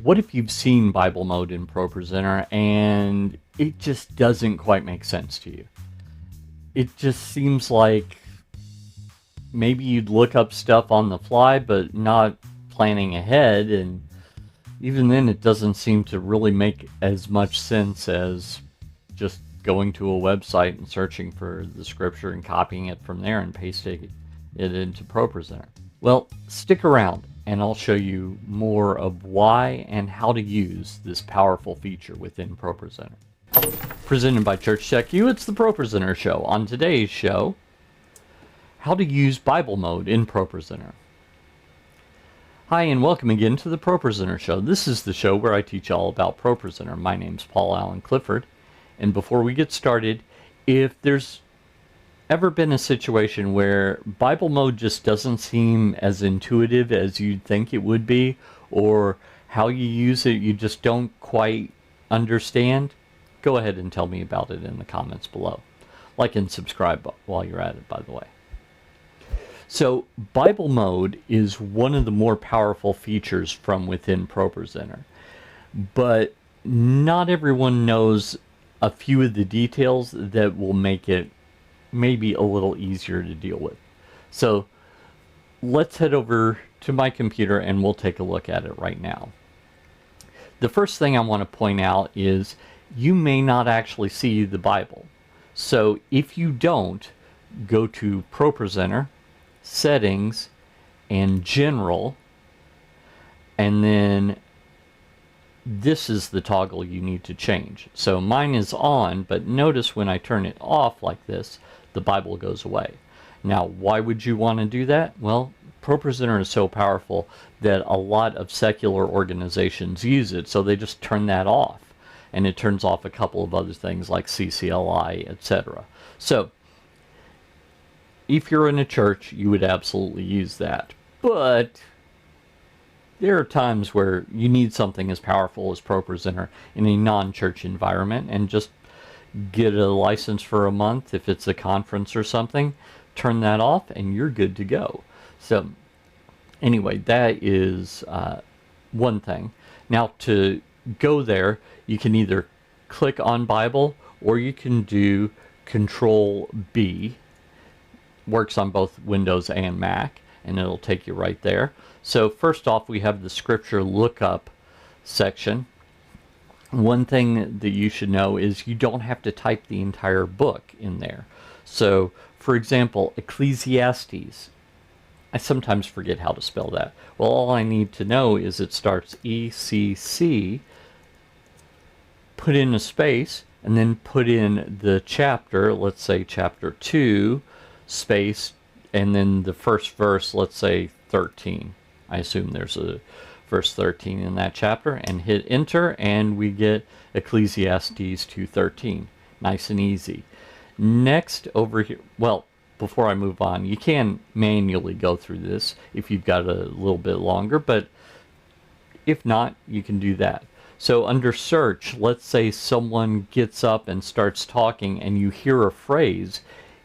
What if you've seen Bible mode in ProPresenter and it just doesn't quite make sense to you? It just seems like maybe you'd look up stuff on the fly, but not planning ahead, and even then it doesn't seem to really make as much sense as just going to a website and searching for the scripture and copying it from there and pasting it into ProPresenter. Well, stick around and I'll show you more of why and how to use this powerful feature within ProPresenter. Presented by Church Tech U, it's the ProPresenter Show. On today's show, how to use Bible mode in ProPresenter. Hi and welcome again to the ProPresenter Show. This is the show where I teach all about ProPresenter. My name's Paul Allen Clifford, and before we get started, if there's ever been a situation where Bible mode just doesn't seem as intuitive as you'd think it would be, or how you use it you just don't quite understand, go ahead and tell me about it in the comments below. Like and subscribe while you're at it, by the way. So Bible mode is one of the more powerful features from within ProPresenter, but not everyone knows a few of the details that will make it maybe a little easier to deal with. So let's head over to my computer and we'll take a look at it right now. The first thing I want to point out is you may not actually see the Bible. So if you don't, go to ProPresenter, Settings, and General, and then this is the toggle you need to change. So mine is on, but notice when I turn it off like this, the Bible goes away. Now, why would you want to do that? Well, ProPresenter is so powerful that a lot of secular organizations use it, so they just turn that off. And it turns off a couple of other things like CCLI, etc. So, if you're in a church, you would absolutely use that. But there are times where you need something as powerful as ProPresenter in a non-church environment, and just get a license for a month. If it's a conference or something, turn that off and you're good to go. So anyway, that is one thing. Now to go there, you can either click on Bible or you can do Control B. Works on both Windows and Mac, and it'll take you right there. So first off, we have the scripture lookup section. One thing that you should know is you don't have to type the entire book in there. So for example, Ecclesiastes, I sometimes forget how to spell that. Well, all I need to know is it starts ECC, put in a space, and then put in the chapter, let's say chapter 2, space, and then the first verse, let's say 13. I assume there's a verse 13 in that chapter, and hit enter, and we get Ecclesiastes 2:13. Nice and easy. Next over here, well, before I move on, you can manually go through this if you've got a little bit longer, but if not, you can do that. So under search, let's say someone gets up and starts talking and you hear a phrase,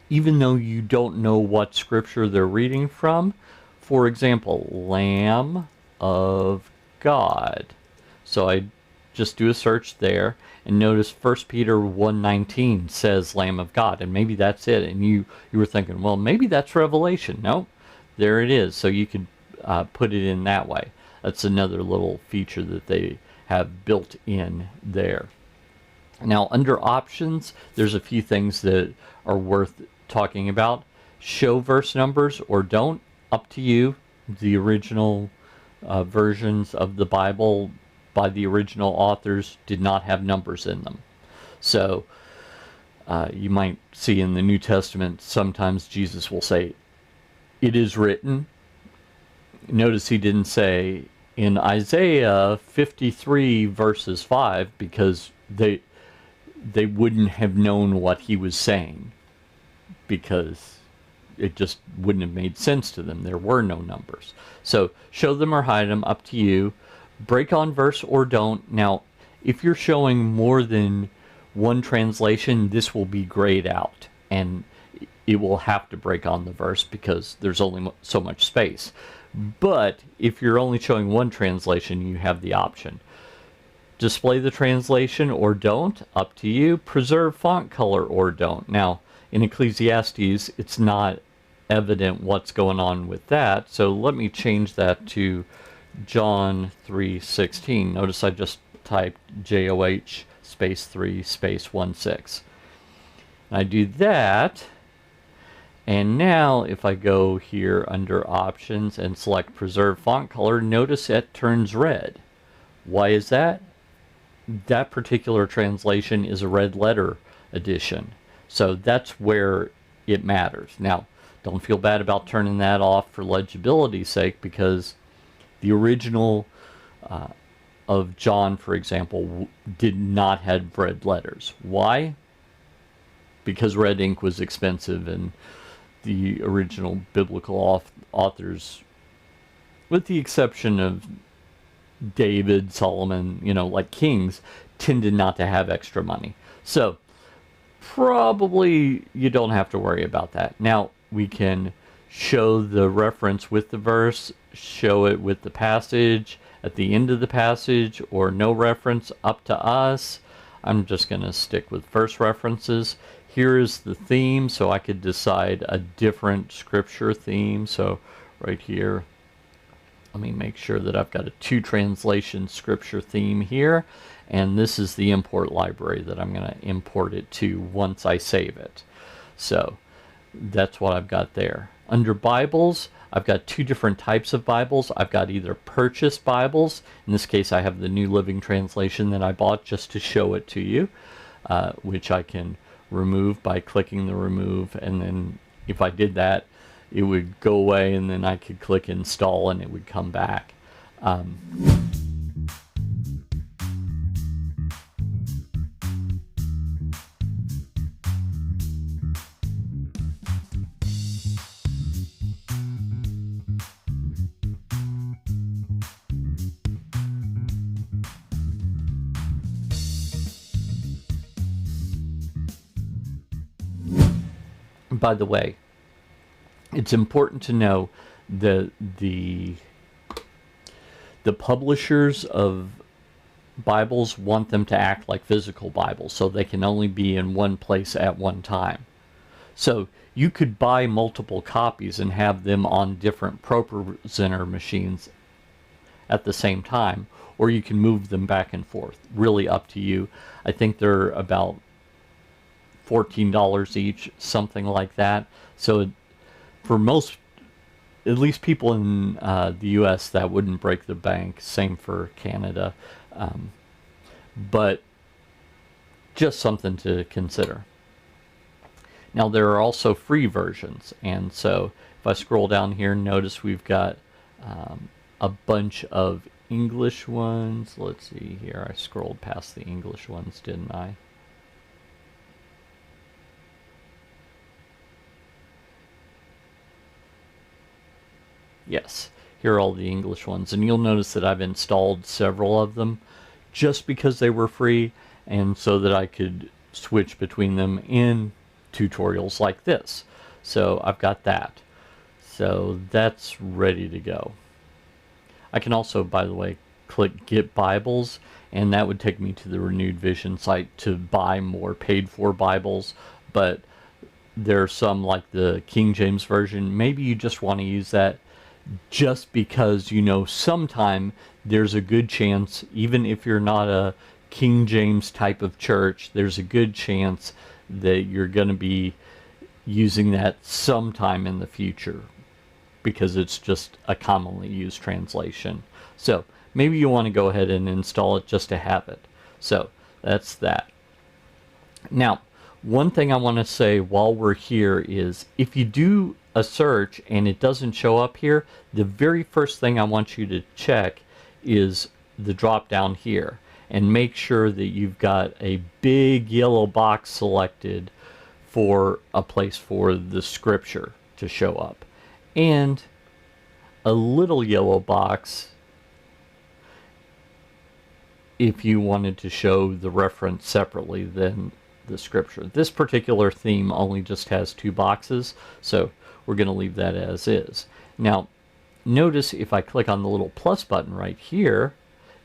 even though you don't know what scripture they're reading from. For example, Lamb of God. So I just do a search there and notice 1 Peter 1:19 says Lamb of God, and maybe that's it, and you were thinking, well, maybe that's Revelation. No, there it is. So you could put it in that way. That's another little feature that they have built in there. Now under options, there's a few things that are worth talking about. Show verse numbers or don't, up to you. The original versions of the Bible by the original authors did not have numbers in them. So you might see in the New Testament sometimes Jesus will say, "It is written." Notice he didn't say in Isaiah 53 verses 5, because they wouldn't have known what he was saying, because it just wouldn't have made sense to them. There were no numbers. So show them or hide them, up to you. Break on verse or don't. Now, if you're showing more than one translation, this will be grayed out, and it will have to break on the verse because there's only so much space. But if you're only showing one translation, you have the option. Display the translation or don't, up to you. Preserve font color or don't. Now, in Ecclesiastes, it's not evident what's going on with that, so let me change that to John 3:16. Notice I just typed JOH space 3 space 16. I do that, and now if I go here under options and select preserve font color, notice it turns red. Why is that? That particular translation is a red letter edition, so that's where it matters. Now, don't feel bad about turning that off for legibility's sake, because the original of John, for example, did not have red letters. Why? Because red ink was expensive, and the original biblical authors, with the exception of David, Solomon, like kings, tended not to have extra money. So probably you don't have to worry about that. Now, we can show the reference with the verse, show it with the passage, at the end of the passage, or no reference, up to us. I'm just going to stick with verse references. Here is the theme, so I could decide a different scripture theme. So right here, let me make sure that I've got a 2 translation scripture theme here. And this is the import library that I'm going to import it to once I save it. So that's what I've got there. Under Bibles, I've got 2 different types of Bibles. I've got either purchased Bibles. In this case, I have the New Living Translation that I bought just to show it to you, which I can remove by clicking the remove. And then if I did that, it would go away, and then I could click install and it would come back. By the way, it's important to know that the publishers of Bibles want them to act like physical Bibles, so they can only be in one place at one time. So you could buy multiple copies and have them on different ProPresenter machines at the same time, or you can move them back and forth. Really up to you. I think they're about $14 each, something like that. So for most, at least people in the US, that wouldn't break the bank. Same for Canada. But just something to consider. Now, there are also free versions, and so if I scroll down here, notice we've got a bunch of English ones. Let's see here. I scrolled past the English ones, didn't I? Yes, here are all the English ones, and you'll notice that I've installed several of them just because they were free, and so that I could switch between them in tutorials like this. So I've got that. So that's ready to go. I can also, by the way, click Get Bibles, and that would take me to the Renewed Vision site to buy more paid-for Bibles, but there are some, like the King James Version, maybe you just want to use that just because sometime there's a good chance, even if you're not a King James type of church, there's a good chance that you're going to be using that sometime in the future, because it's just a commonly used translation. So maybe you want to go ahead and install it just to have it. So that's that. Now, one thing I want to say while we're here is, if you do a search and it doesn't show up here, the very first thing I want you to check is the drop down here, and make sure that you've got a big yellow box selected for a place for the scripture to show up, and a little yellow box if you wanted to show the reference separately than the scripture. This particular theme only just has 2 boxes, so we're going to leave that as is. Now, notice if I click on the little plus button right here,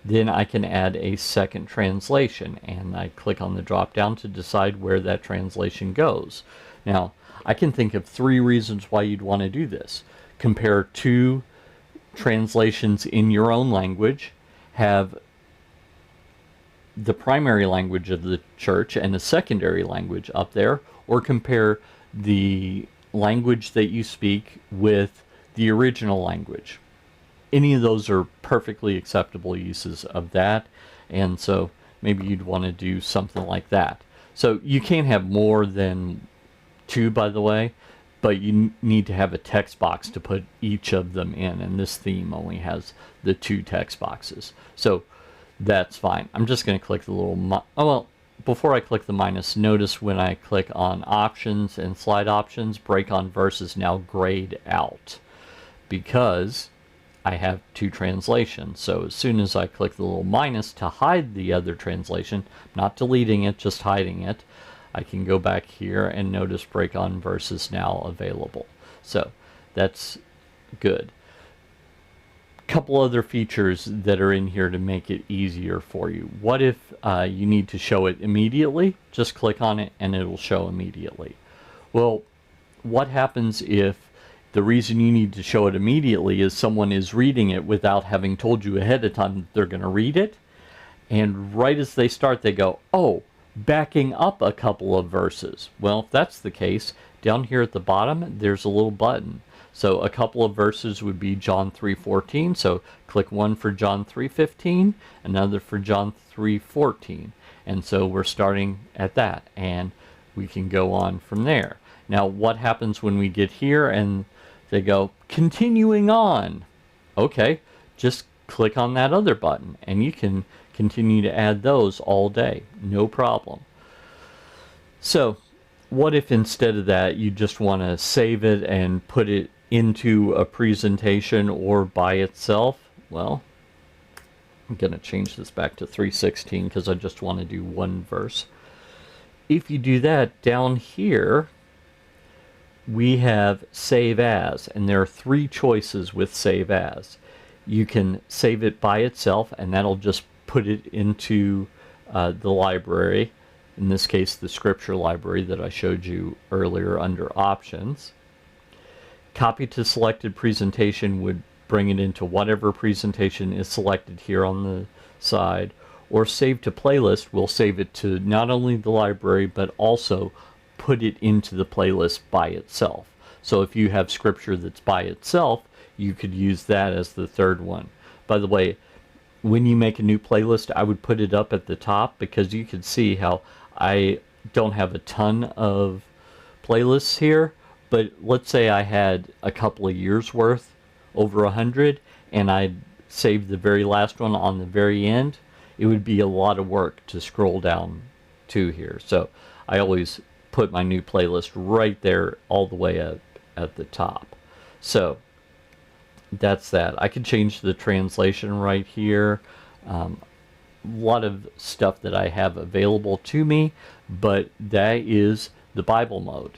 then I can add a second translation, and I click on the drop down to decide where that translation goes. Now, I can think of 3 reasons why you'd want to do this. Compare 2 translations in your own language, have the primary language of the church and a secondary language up there, or compare the language that you speak with the original language. Any of those are perfectly acceptable uses of that, and so maybe you'd want to do something like that. So you can't have more than 2, by the way, but you need to have a text box to put each of them in, and this theme only has the 2 text boxes. So that's fine. I'm just going to click the little before I click the minus, notice when I click on options and slide options, break on verse is now grayed out because I have 2 translations. So as soon as I click the little minus to hide the other translation, not deleting it, just hiding it, I can go back here and notice break on verse is now available. So that's good. Couple other features that are in here to make it easier for you. What if you need to show it immediately? Just click on it and it'll show immediately. Well, what happens if the reason you need to show it immediately is someone is reading it without having told you ahead of time that they're going to read it, and right as they start they go, oh, backing up a couple of verses. Well, if that's the case, down here at the bottom there's a little button. So a couple of verses would be John 3:14, so click one for John 3:15, another for John 3:14, and so we're starting at that, and we can go on from there. Now what happens when we get here and they go continuing on? Okay, just click on that other button and you can continue to add those all day, no problem. So what if instead of that you just want to save it and put it into a presentation or by itself? Well, I'm going to change this back to 3:16 because I just want to do one verse. If you do that, down here we have save as, and there are 3 choices with save as. You can save it by itself, and that'll just put it into the library, in this case the scripture library that I showed you earlier under options. Copy to selected presentation would bring it into whatever presentation is selected here on the side, or save to playlist will save it to not only the library but also put it into the playlist by itself. So if you have scripture that's by itself, you could use that as the 3rd one. By the way, when you make a new playlist, I would put it up at the top because you can see how I don't have a ton of playlists here, but let's say I had a couple of years worth, over 100, and I saved the very last one on the very end, it would be a lot of work to scroll down to here. So I always put my new playlist right there all the way up at the top. So that's that. I could change the translation right here. A lot of stuff that I have available to me, but that is the Bible mode.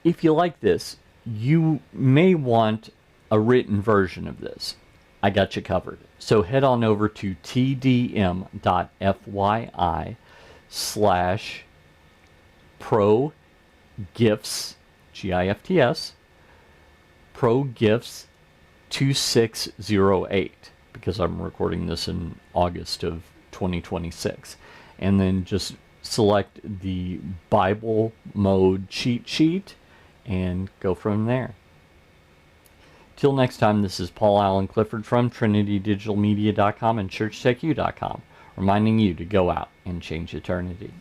If you like this, you may want a written version of this. I got you covered. So head on over to tdm.fyi/pro-gifts, GIFTS, pro-gifts 2608, because I'm recording this in August of 2026. And then just select the Bible mode cheat sheet and go from there. Till next time, this is Paul Allen Clifford from TrinityDigitalMedia.com and ChurchTechU.com, reminding you to go out and change eternity.